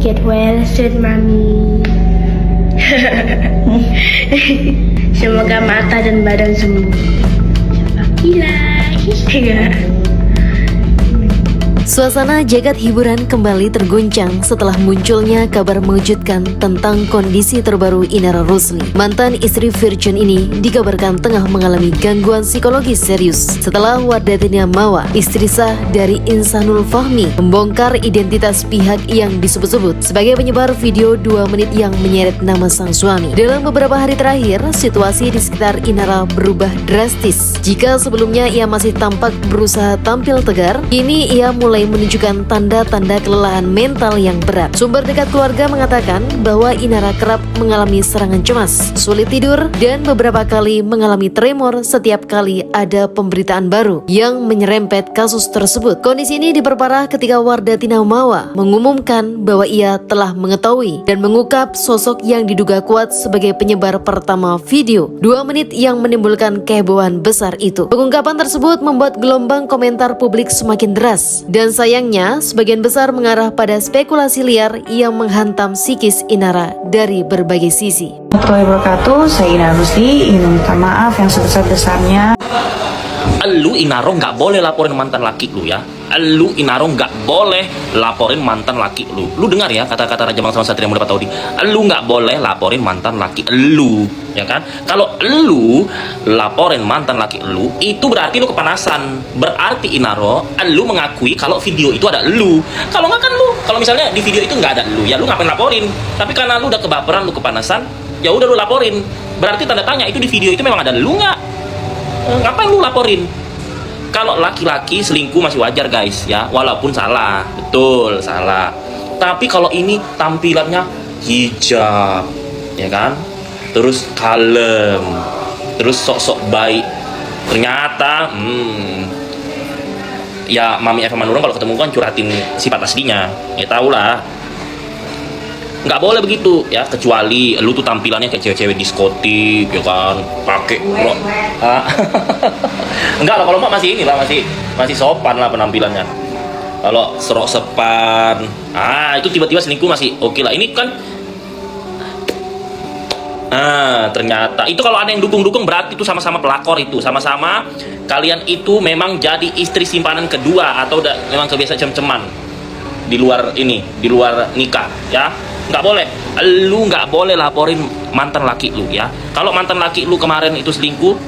Get well soon, Mami. Semoga mata dan badan sembuh. Gila. Suasana jagat hiburan kembali terguncang setelah munculnya kabar mengejutkan tentang kondisi terbaru Inara Rusli. Mantan istri Virgin ini dikabarkan tengah mengalami gangguan psikologis serius setelah Wardatina Mawa, istri sah dari Insanul Fahmi, membongkar identitas pihak yang disebut-sebut sebagai penyebar video 2 menit yang menyeret nama sang suami. Dalam beberapa hari terakhir, situasi di sekitar Inara berubah drastis. Jika sebelumnya ia masih tampak berusaha tampil tegar, kini ia mulai menunjukkan tanda-tanda kelelahan mental yang berat. Sumber dekat keluarga mengatakan bahwa Inara kerap mengalami serangan cemas, sulit tidur, dan beberapa kali mengalami tremor setiap kali ada pemberitaan baru yang menyerempet kasus tersebut. Kondisi ini diperparah ketika Wardatina Mawa mengumumkan bahwa ia telah mengetahui dan mengungkap sosok yang diduga kuat sebagai penyebar pertama video 2 menit yang menimbulkan kehebohan besar itu. Pengungkapan tersebut membuat gelombang komentar publik semakin deras, dan sayangnya sebagian besar mengarah pada spekulasi liar yang menghantam psikis Inara dari berbagai sisi. Warahmatullahi wabarakatuh, saya Inara Rusli ingin meminta maaf yang sebesar-besarnya. Lu Inaro nggak boleh laporin mantan laki lu ya. Lu Inaro nggak boleh laporin mantan laki lu. Lu dengar ya kata-kata Raja Bangsa Satria Muda Pataudi. Lu nggak boleh laporin mantan laki lu, ya kan? Kalau lu laporin mantan laki lu, itu berarti lu kepanasan. Berarti Inaro, lu mengakui kalau video itu ada lu. Kalau nggak kan lu, kalau misalnya di video itu nggak ada lu, ya lu ngapain laporin? Tapi karena lu udah kebaperan, lu kepanasan, ya udah lu laporin. Berarti tanda tanya itu di video itu memang ada lu nggak? Ngapain lu laporin? Kalau laki-laki selingkuh masih wajar guys ya, walaupun salah, betul salah. Tapi kalau ini tampilannya hijab, ya kan? Terus kalem, terus sok-sok baik. Ternyata, ya Mami Eva Manurung kalau ketemu kan curhatin sifat aslinya, ya tau lah. Nggak boleh begitu ya, kecuali lu tuh tampilannya kayak cewek-cewek diskotik ya kan, pakai enggak lah, kalau Mbak masih inilah, masih sopan lah penampilannya. Kalau serok sepan, itu tiba-tiba selingkuh masih oke lah. Ini kan ternyata itu kalau ada yang dukung-dukung berarti itu sama-sama pelakor, itu sama-sama kalian itu memang jadi istri simpanan kedua atau memang kebiasaan cem-ceman di luar ini, di luar nikah ya. Nggak boleh, lu nggak boleh laporin mantan laki lu ya. Kalau mantan laki lu kemarin itu selingkuh,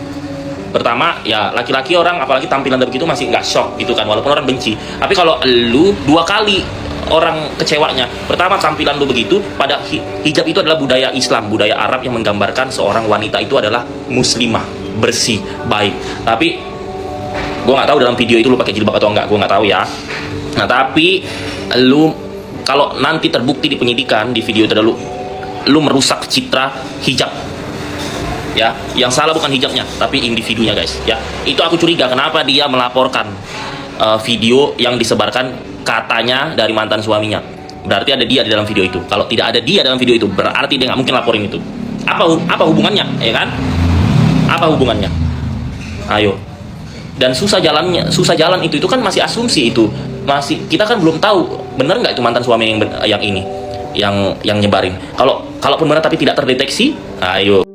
pertama ya laki-laki orang apalagi tampilan begitu masih nggak shock gitu kan, walaupun orang benci. Tapi kalau lu 2 kali orang kecewanya, pertama tampilan lu begitu, pada hijab itu adalah budaya Islam, budaya Arab yang menggambarkan seorang wanita itu adalah muslimah, bersih, baik. Tapi gue nggak tahu dalam video itu lu pakai jilbab atau enggak, gue nggak tahu ya. Nah tapi lu kalau nanti terbukti di penyidikan di video itu lu merusak citra hijab ya, yang salah bukan hijabnya tapi individunya guys ya. Itu aku curiga kenapa dia melaporkan video yang disebarkan katanya dari mantan suaminya. Berarti ada dia di dalam video itu. Kalau tidak ada dia dalam video itu berarti dia nggak mungkin laporin itu. Apa hubungannya ya kan? Apa hubungannya? Ayo. Dan susah jalan itu kan masih asumsi, itu masih, kita kan belum tahu bener nggak itu mantan suami yang nyebarin. Kalaupun benar tapi tidak terdeteksi, ayo.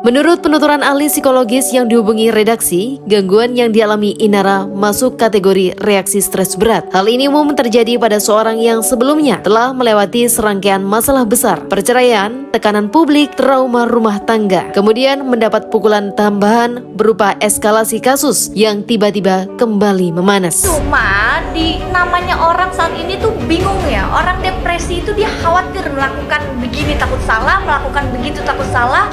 Menurut penuturan ahli psikologis yang dihubungi redaksi, gangguan yang dialami Inara masuk kategori reaksi stres berat. Hal ini umum terjadi pada seorang yang sebelumnya telah melewati serangkaian masalah besar, perceraian, tekanan publik, trauma rumah tangga, kemudian mendapat pukulan tambahan berupa eskalasi kasus yang tiba-tiba kembali memanas. Cuma di namanya orang saat ini tuh bingung ya, orang depresi itu dia khawatir melakukan begini takut salah, melakukan begitu takut salah.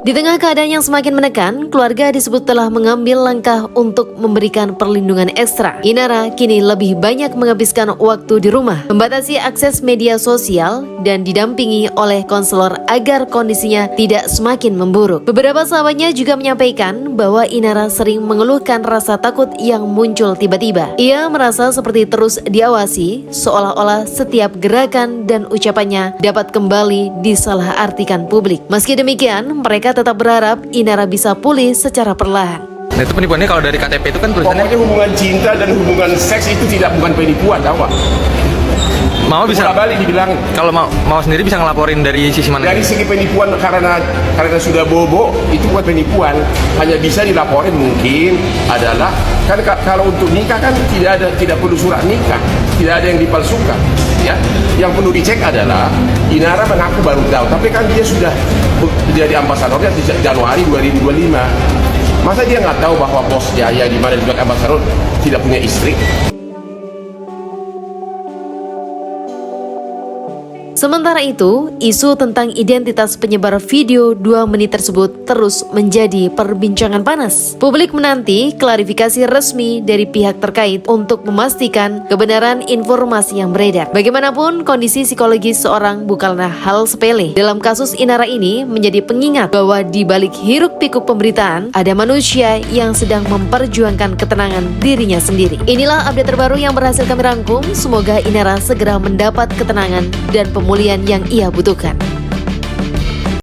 Di tengah keadaan yang semakin menekan, keluarga disebut telah mengambil langkah untuk memberikan perlindungan ekstra. Inara kini lebih banyak menghabiskan waktu di rumah, membatasi akses media sosial, dan didampingi oleh konselor agar kondisinya tidak semakin memburuk. Beberapa sahabatnya juga menyampaikan bahwa Inara sering mengeluhkan rasa takut yang muncul tiba-tiba. Ia merasa seperti terus diawasi, seolah-olah setiap gerakan dan ucapannya dapat kembali disalahartikan publik. Meski demikian, mereka tetap berharap Inara bisa pulih secara perlahan. Nah, itu penipuannya kalau dari KTP itu kan tulisannya Pokoknya hubungan cinta dan hubungan seks itu bukan penipuan, tahu Pak? mau bisa Balik dibilang kalau mau sendiri bisa ngelaporin dari sisi mana? dari segi penipuan karena sudah bobo itu bukan penipuan, hanya bisa dilaporin mungkin adalah kan kalau untuk nikah kan tidak perlu surat nikah, tidak ada yang dipalsukan ya. Yang perlu dicek adalah Inara mengaku baru tahu, tapi kan dia sudah jadi ambasadornya sejak Januari 2025. Masa dia nggak tahu bahwa bos Jaya di mana juga ambasador tidak punya istri? Sementara itu, isu tentang identitas penyebar video 2 menit tersebut terus menjadi perbincangan panas. Publik menanti klarifikasi resmi dari pihak terkait untuk memastikan kebenaran informasi yang beredar. Bagaimanapun, kondisi psikologis seorang bukanlah hal sepele. Dalam kasus Inara ini menjadi pengingat bahwa di balik hiruk-pikuk pemberitaan, ada manusia yang sedang memperjuangkan ketenangan dirinya sendiri. Inilah update terbaru yang berhasil kami rangkum. Semoga Inara segera mendapat ketenangan dan pemulihan yang ia butuhkan.